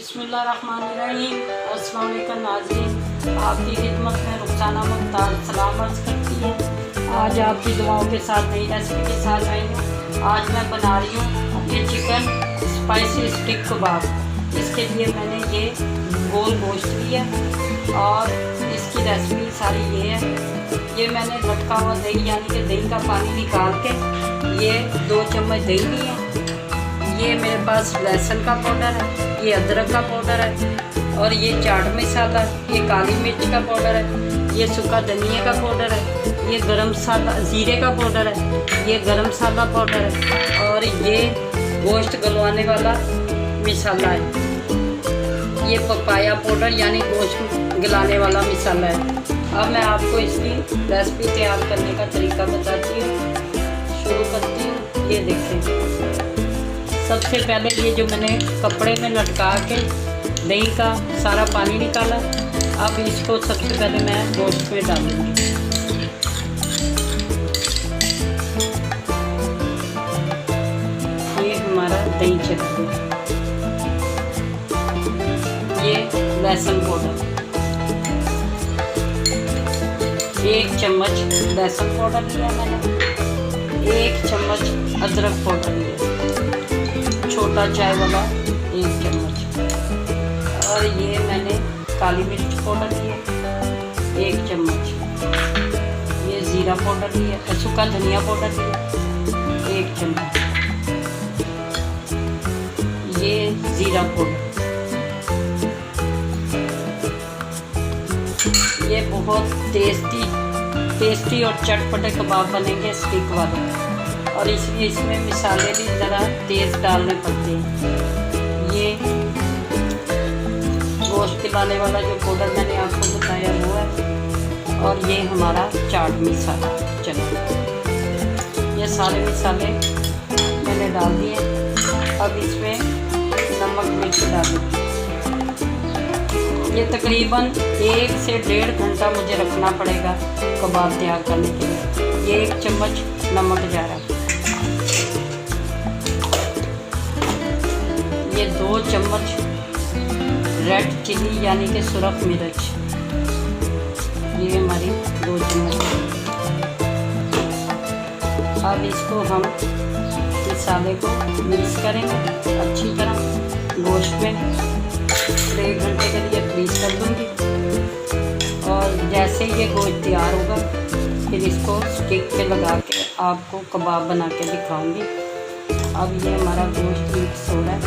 बिस्मिल्लाहिर्रहमानिर्रहीम। अस्सलाम वालेकुम नाज़रीन, आपकी खिदमत में रुखसाना मुख्तार सलाम अर्ज़ करती है। आज आपकी दुआओं के साथ नई रेसिपी के साथ आई हूँ। आज मैं बना रही हूँ ये चिकन स्पाइसी स्टिक कबाब। इसके लिए मैंने ये गोल गोश्त लिया और इसकी रेसिपी सारी ये है। ये मैंने लटका हुआ दही यानी कि दही का पानी निकाल के ये 2 चम्मच दही ली है। ये मेरे पास लहसुन का पाउडर है, ये अदरक का पाउडर है और ये चाट मसाला, ये काली मिर्च का पाउडर है, ये सूखा धनिया का पाउडर है, ये गरम मसाला ज़ीरे का पाउडर है, ये गरम मसाला पाउडर है और ये गोश्त गलवाने वाला मसाला है। ये पपाया पाउडर यानी गोश्त गलाने वाला मसाला है। अब मैं आपको इसकी रेसिपी तैयार करने का तरीका बताती हूँ, शुरू करती हूँ। ये देखें, सबसे पहले ये जो मैंने कपड़े में लटका के दही का सारा पानी निकाला, अब इसको सबसे पहले मैं गोश्त में डालूंगी। ये हमारा दही चला गया। ये लहसुन पाउडर, 1 चम्मच लहसुन पाउडर लिया मैंने, 1 चम्मच अदरक पाउडर लिया, छोटा चाय वाला 1 चम्मच, और ये मैंने काली मिर्च पाउडर लिया 1 चम्मच, ये ज़ीरा पाउडर लिया, सूखा धनिया पाउडर लिया 1 चम्मच, ये ज़ीरा पाउडर। ये बहुत टेस्टी और चटपटे कबाब बनेंगे स्टिक वाले, और इसलिए इसमें मसाले भी ज़रा तेज़ डालने पड़ते हैं। ये गोश्त खिलाने वाला जो पाउडर मैंने आपको बताया वो है, और ये हमारा चाट मसाला। चलो, ये सारे मसाले मैंने डाल दिए। अब इसमें नमक मिर्च डालूँ। ये तकरीबन 1 से 1.5 घंटा मुझे रखना पड़ेगा कबाब तैयार करने के लिए। ये 1 चम्मच नमक जा रहा है। ये 2 चम्मच रेड चिली यानी कि सुरख मिर्च, ये हमारी 2 चम्मच। अब इसको हम मसाले को मिक्स करेंगे अच्छी तरह गोश्त में। 1 घंटे के लिए फ्रीज कर दूँगी, और जैसे ये गोश्त तैयार होगा फिर इसको स्टिक पे लगा के आपको कबाब बना के दिखाऊँगी। अब ये हमारा गोश्त मिक्स हो रहा है।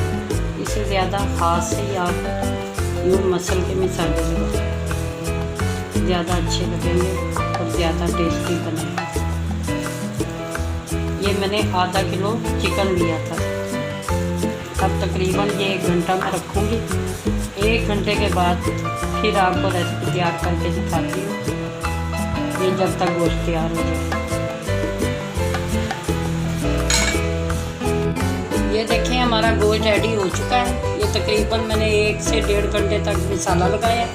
इसे ज़्यादा हाथ से ही आप यूँ मसल के मसाले लगाओ, ज़्यादा अच्छे लगेंगे और ज़्यादा टेस्टी बनेंगे। ये मैंने आधा किलो चिकन लिया था। अब तकरीबन ये 1 घंटा मैं रखूँगी। 1 घंटे के बाद फिर आपको रेसिपी तैयार करके दिखाती हूँ, ये जब तक गोश्त तैयार हो जाए। ये देखें, हमारा गोश्त रेडी हो चुका है। ये तकरीबन मैंने 1 से 1.5 घंटे तक मसाला लगाया।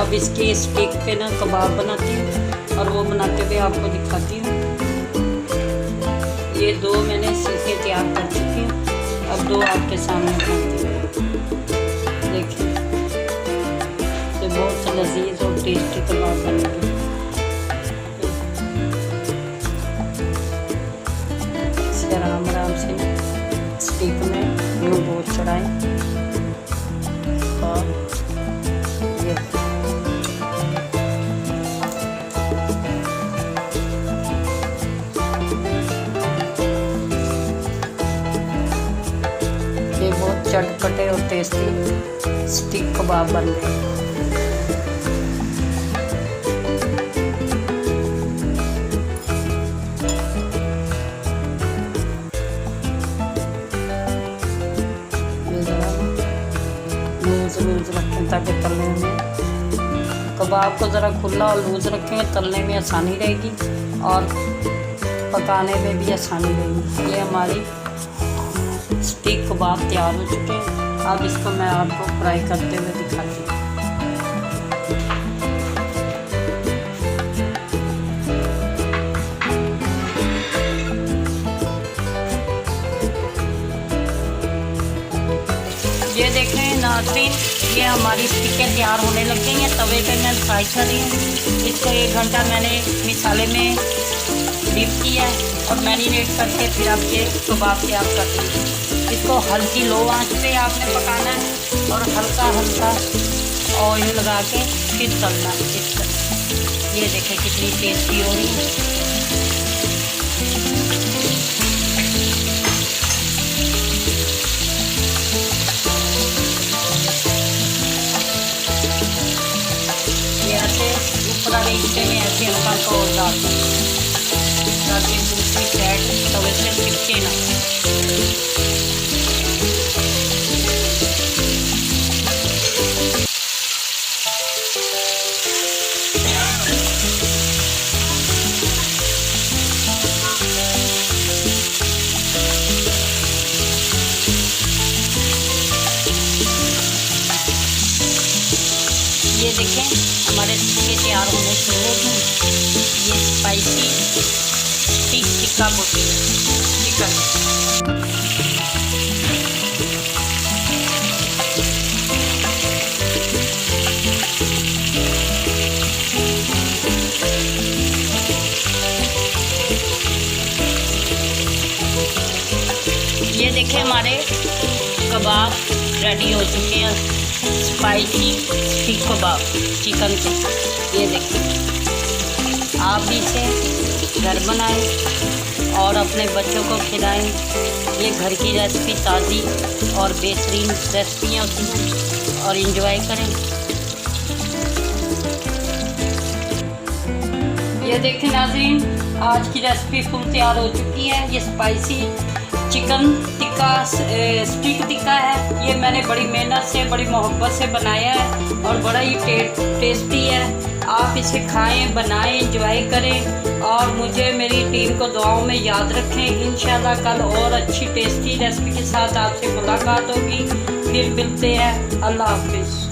अब इसके स्टिक पे ना कबाब बनाती हूँ, और वो बनाते हुए आपको दिखाती हूँ। ये 2 मैंने सीखे तैयार कर चुकी हूँ। अब 2 आपके सामने बनाती हूँ। देखिए, ये बहुत लजीज और टेस्टी कबाब बनेंगे। इसे आराम से स्टिक में यूँ गोश्त चढ़ाएं, और ये बहुत चटपटे और टेस्टी स्टिक कबाब बन गए। लूज़ रखें ताकि तलने में, कबाब को ज़रा खुला और लूज़ रखेंगे, तलने में आसानी रहेगी और पकाने में भी आसानी रहेगी। ये हमारी स्टिक कबाब तैयार हो चुके हैं। अब इसको मैं आपको फ्राई करते हुए दिखाती हूँ। ये देखें, ना नाज़रीन, ये हमारी स्टिकें तैयार होने लग गई हैं। तवे पे मैं फ्राई कर रही हूँ। इसको 1 घंटा मैंने मसाले में डीप किया है और मैरिनेट करके फिर आप ये कबाब तैयार कर देंगे। इसको हल्की लो आंच पे आपने पकाना है और हल्का हल्का ऑयल लगा के फिर तलना है इस तरह। ये देखें कितनी टेस्टी हो रही है। ऊपर वाले हिस्से में ऐसे हल्का हल्का और डाल ताकि दूसरी साइड तवे से चिपके ना। ये देखें हमारे टिक्के तैयार होने शुरू हो गए। ये स्पाइसी स्टिक टिक्का बोलते हैं चिकन। ये देखें हमारे कबाब रेडी हो चुके हैं, स्पाइसी स्टिक कबाब चिकन के। ये देखिए, आप भी इसे घर बनाएं और अपने बच्चों को खिलाएं। ये घर की रेसिपी ताज़ी और बेहतरीन रेसिपियाँ होती हैं और इंजॉय करें। ये देखें नाज़रीन, आज की रेसिपी फुल तैयार हो चुकी है। ये spicy chicken tikka stick tikka है। ये मैंने बड़ी मेहनत से बड़ी मोहब्बत से बनाया है और बड़ा ही टेस्टी है। आप इसे खाएं, बनाएं, एंजॉय करें और मुझे मेरी टीम को दुआओं में याद रखें। इंशाल्लाह कल और अच्छी टेस्टी रेसिपी के साथ आपसे मुलाकात होगी। फिर मिलते हैं। अल्लाह हाफिज़।